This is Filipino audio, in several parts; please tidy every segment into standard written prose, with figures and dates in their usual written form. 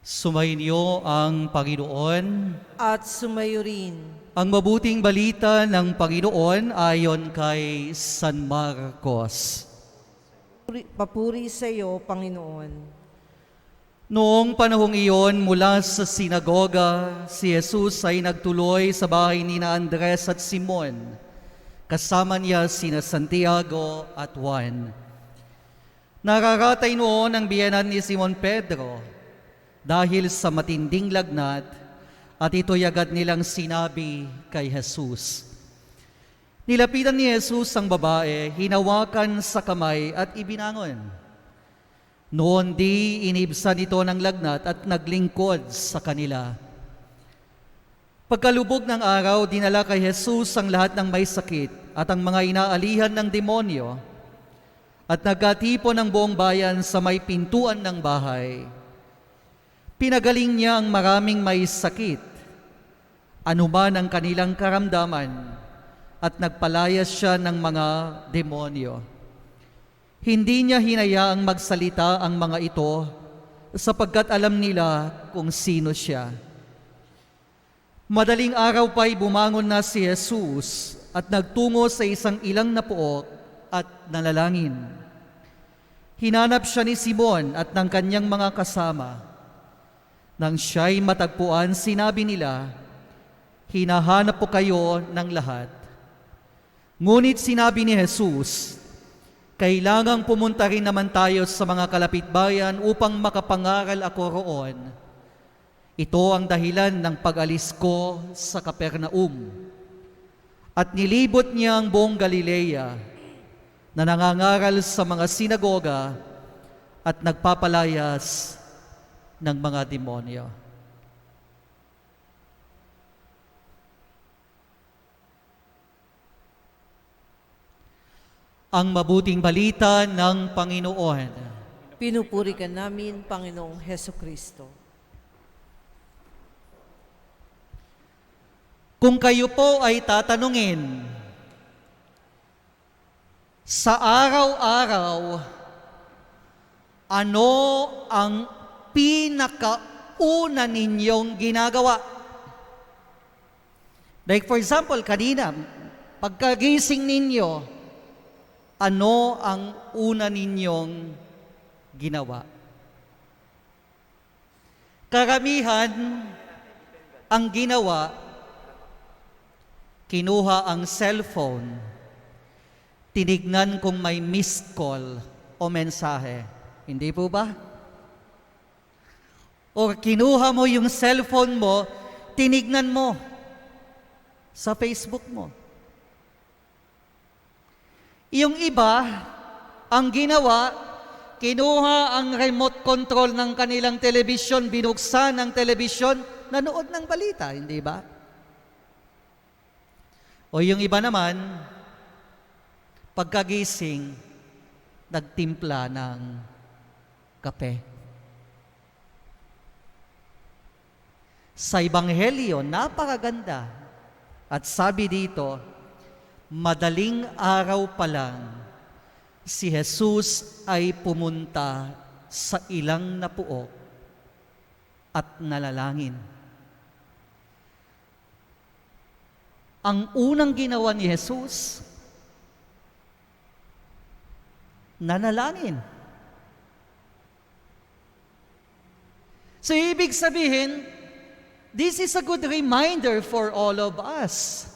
Sumainyo ang Panginoon. At sumayo rin. Ang mabuting balita ng Panginoon ayon kay San Marcos. Papuri sa iyo, Panginoon. Noong panahong iyon, mula sa sinagoga, si Jesus ay nagtuloy sa bahay ni Andres at Simon. Kasama niya sina Santiago at Juan. Nararatay noon ang biyenan ni Simon Pedro dahil sa matinding lagnat, at ito'y agad nilang sinabi kay Jesus. Nilapitan ni Jesus ang babae, hinawakan sa kamay at ibinangon. Noon di inibsan ito ng lagnat at naglingkod sa kanila. Pagkalubog ng araw, dinala kay Jesus ang lahat ng may sakit at ang mga inaalihan ng demonyo, at nagkatipon ng buong bayan sa may pintuan ng bahay. Pinagaling niya ang maraming may sakit, anuman ang kanilang karamdaman, at nagpalayas siya ng mga demonyo. Hindi niya hinayaang magsalita ang mga ito sapagkat alam nila kung sino siya. Madaling araw pa'y bumangon na si Jesus at nagtungo sa isang ilang na puok at nanalangin. Hinanap siya ni Simon at ng kanyang mga kasama. Nang siya'y matagpuan, sinabi nila, "Hinahanap po kayo ng lahat." Ngunit sinabi ni Jesus, "Kailangang pumunta rin naman tayo sa mga kalapitbayan upang makapangaral ako roon. Ito ang dahilan ng pag-alis ko sa Capernaum." At nilibot niya ang buong Galilea na nangangaral sa mga sinagoga at nagpapalayas ng mga demonyo. Ang mabuting balita ng Panginoon. Pinupuri ka namin, Panginoong Hesukristo. Kung kayo po ay tatanungin, sa araw-araw, ano ang pinakauna ninyong ginagawa? Like for example, kanina, pagkagising ninyo, ano ang una ninyong ginawa? Karamihan, ang ginawa, kinuha ang cellphone, tinignan kung may missed call o mensahe. Hindi po ba? O kinuha mo yung cellphone mo, tinignan mo sa Facebook mo. Yung iba, ang ginawa, kinuha ang remote control ng kanilang telebisyon, binuksan ang telebisyon, nanood ng balita, hindi ba? O yung iba naman, pagkagising, nagtimpla ng kape. Sa Ebanghelyo, napakaganda. At sabi dito, madaling araw pa lang, si Jesus ay pumunta sa ilang na puok at nalalangin. Ang unang ginawa ni Jesus, nanalangin. So, ibig sabihin, this is a good reminder for all of us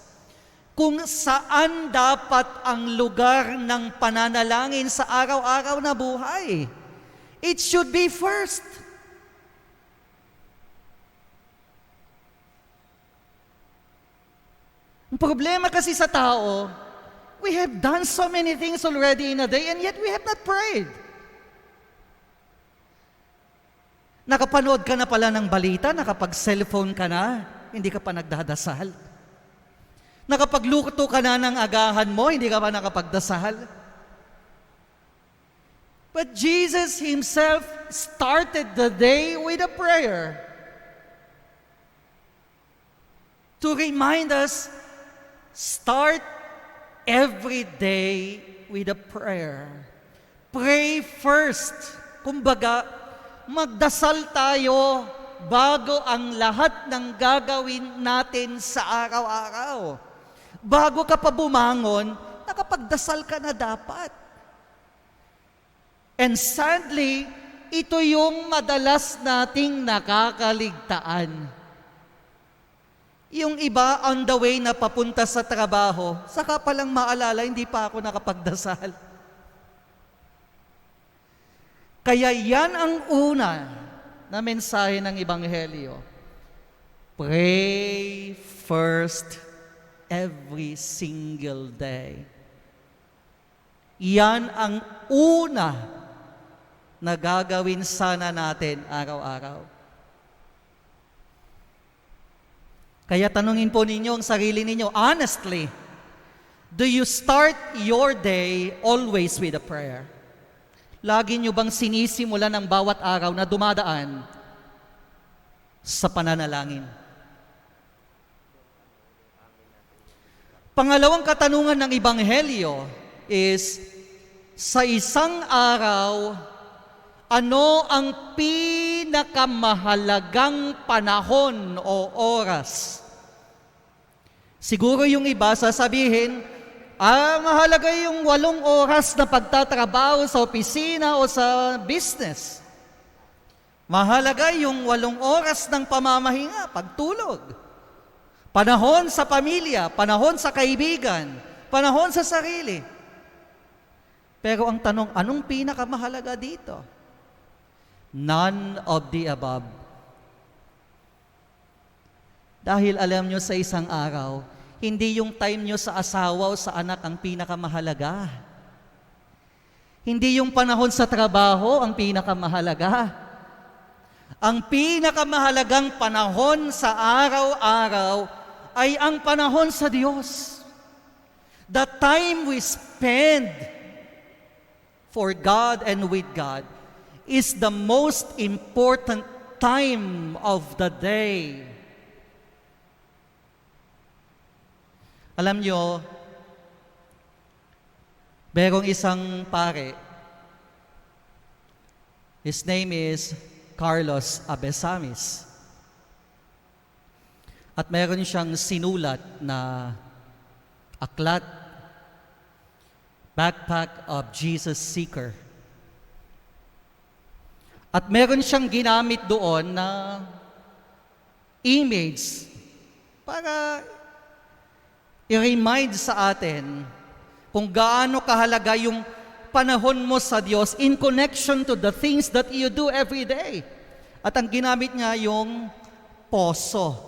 kung saan dapat ang lugar ng pananalangin sa araw-araw na buhay. It should be first. Ang problema kasi sa tao, we have done so many things already in a day and yet we have not prayed. Nakapanood ka na pala ng balita, nakapag-cellphone ka na, hindi ka pa nagdadasal. Nakapagluto ka na ng agahan mo, hindi ka pa nakapagdasal. But Jesus Himself started the day with a prayer to remind us, start every day with a prayer. Pray first. Kumbaga, magdasal tayo bago ang lahat ng gagawin natin sa araw-araw. Bago ka pa bumangon, nakapagdasal ka na dapat. And sadly, ito yung madalas nating nakakaligtaan. Yung iba on the way na papunta sa trabaho, saka palang maalala, hindi pa ako nakapagdasal. Kaya yan ang una na mensahe ng Ebanghelyo. Pray first every single day. Yan ang una na gagawin sana natin araw-araw. Kaya tanungin po ninyo ang sarili ninyo, honestly, do you start your day always with a prayer? Lagi nyo bang sinisimulan ang bawat araw na dumadaan sa pananalangin? Pangalawang katanungan ng Ebanghelyo is, sa isang araw, ano ang pinakamahalagang panahon o oras? Siguro yung iba sasabihin, mahalaga yung 8 oras na pagtatrabaho sa opisina o sa business. Mahalaga yung 8 oras ng pamamahinga, pagtulog. Panahon sa pamilya, panahon sa kaibigan, panahon sa sarili. Pero ang tanong, anong pinakamahalaga dito? None of the above. Dahil alam nyo sa isang araw, hindi yung time nyo sa asawa o sa anak ang pinakamahalaga. Hindi yung panahon sa trabaho ang pinakamahalaga. Ang pinakamahalagang panahon sa araw-araw ay ang panahon sa Diyos. The time we spend for God and with God is the most important time of the day. Alam nyo, merong isang pare, his name is Carlos Abesamis. At meron siyang sinulat na aklat, Backpack of Jesus Seeker. At meron siyang ginamit doon na image para i-remind sa atin kung gaano kahalaga yung panahon mo sa Diyos in connection to the things that you do every day. At ang ginamit niya yung poso.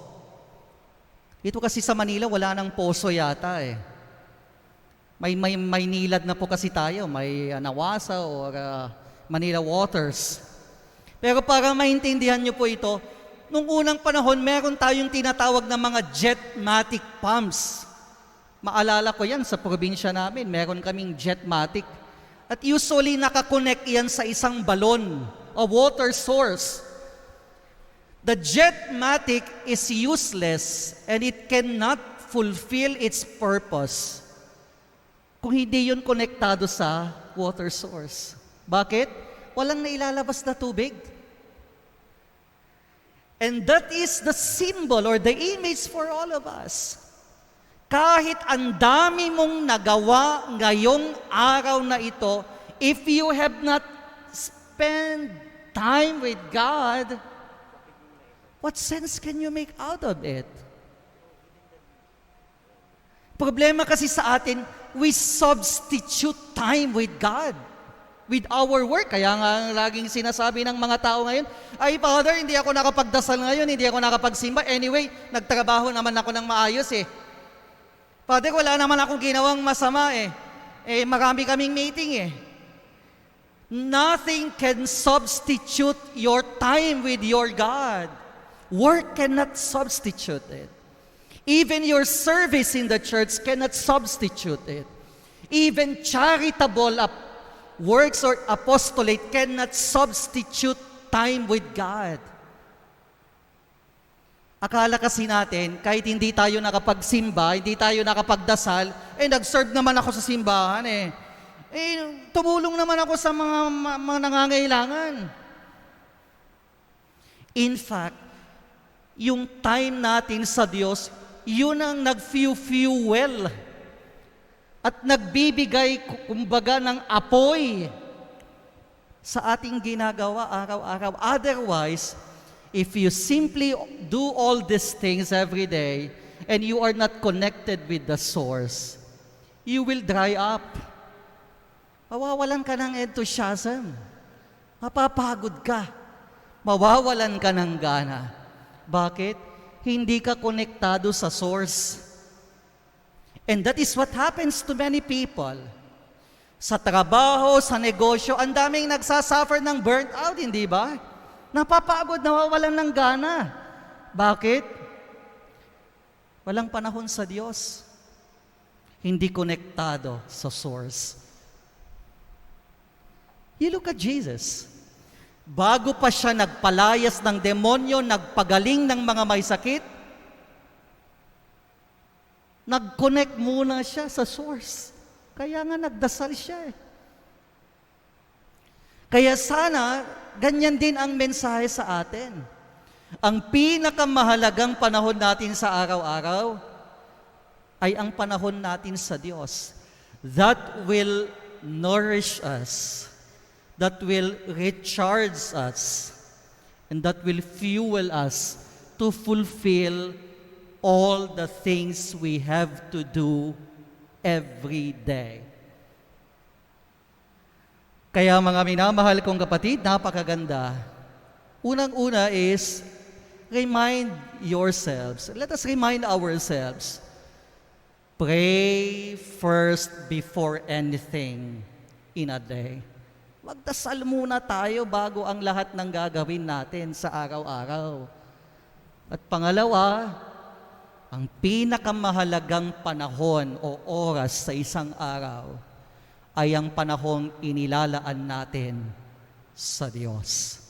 Dito kasi sa Manila, wala nang poso yata eh. May nilad na po kasi tayo, may Nawasa or Manila Waters. Pero para maintindihan nyo po ito, nung unang panahon, meron tayong tinatawag na mga jetmatic pumps. Maalala ko yan sa probinsya namin, meron kaming jetmatic. At usually nakakonect yan sa isang balon o water source. The jetmatic is useless and it cannot fulfill its purpose kung hindi yun konektado sa water source. Bakit? Walang nailalabas na tubig. And that is the symbol or the image for all of us. Kahit ang dami mong nagawa ngayong araw na ito, if you have not spent time with God, what sense can you make out of it? Problema kasi sa atin, we substitute time with God, with our work. Kaya nga laging sinasabi ng mga tao ngayon, ay Father, hindi ako nakapagdasal ngayon, hindi ako nakapagsimba. Anyway, nagtrabaho naman ako ng maayos eh. Father, wala naman akong ginawang masama eh. Marami kaming meeting eh. Nothing can substitute your time with your God. Work cannot substitute it. Even your service in the church cannot substitute it. Even charitable works or apostolate cannot substitute time with God. Akala kasi natin, kahit hindi tayo nakapagsimba, hindi tayo nakapagdasal, nag-serve naman ako sa simbahan tumulong naman ako sa mga nangangailangan. In fact, yung time natin sa Diyos, yun ang nag-fuel at nagbibigay, kumbaga, ng apoy sa ating ginagawa araw-araw. Otherwise, if you simply do all these things every day and you are not connected with the source, you will dry up. Mawawalan ka ng enthusiasm. Mapapagod ka. Mawawalan ka ng gana. Bakit? Hindi ka konektado sa source. And that is what happens to many people. Sa trabaho, sa negosyo, ang daming nagsasuffer ng burnt out, hindi ba? Napapagod, nawawalan ng gana. Bakit? Walang panahon sa Diyos. Hindi konektado sa source. You look at Jesus. Bago pa siya nagpalayas ng demonyo, nagpagaling ng mga may sakit, nag-connect muna siya sa source. Kaya nga nagdasal siya. Kaya sana, ganyan din ang mensahe sa atin. Ang pinakamahalagang panahon natin sa araw-araw ay ang panahon natin sa Diyos. That will nourish us. That will recharge us. And that will fuel us to fulfill all the things we have to do every day. Kaya mga minamahal kong kapatid, napakaganda. Unang-una is, remind yourselves. Let us remind ourselves. Pray first before anything in a day. Magdasal muna tayo bago ang lahat ng gagawin natin sa araw-araw. At pangalawa, ang pinakamahalagang panahon o oras sa isang araw ay ang panahong inilalaan natin sa Diyos.